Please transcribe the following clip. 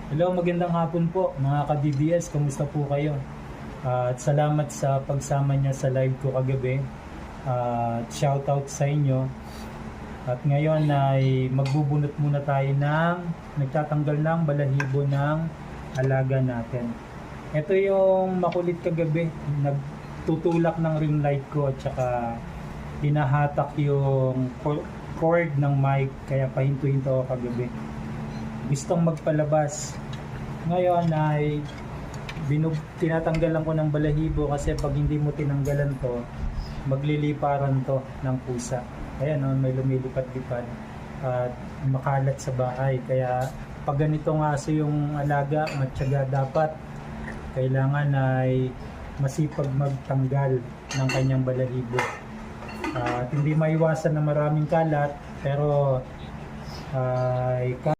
Hello, magandang hapon po mga ka-DBS. Kumusta po kayo? At salamat sa pagsama niyo sa live ko kagabi. At shoutout sa inyo. At ngayon ay magbubunot muna tayo ng nagtatanggal ng balahibo ng alaga natin. Ito yung makulit kagabi. Nagtutulak ng ring light ko at saka hinahatak yung cord ng mic kaya pahinto-hinto ako kagabi. Gustong magpalabas. Ngayon ay tinatanggalan ko ng balahibo kasi pag hindi mo tinanggalan to, magliliparan to ng pusa. Ayan, may lumilipad-lipad at makalat sa bahay. Kaya pag ganitong aso yung alaga, matyaga dapat. Kailangan ay masipag magtanggal ng kanyang balahibo. At hindi maiwasan na maraming kalat, pero ay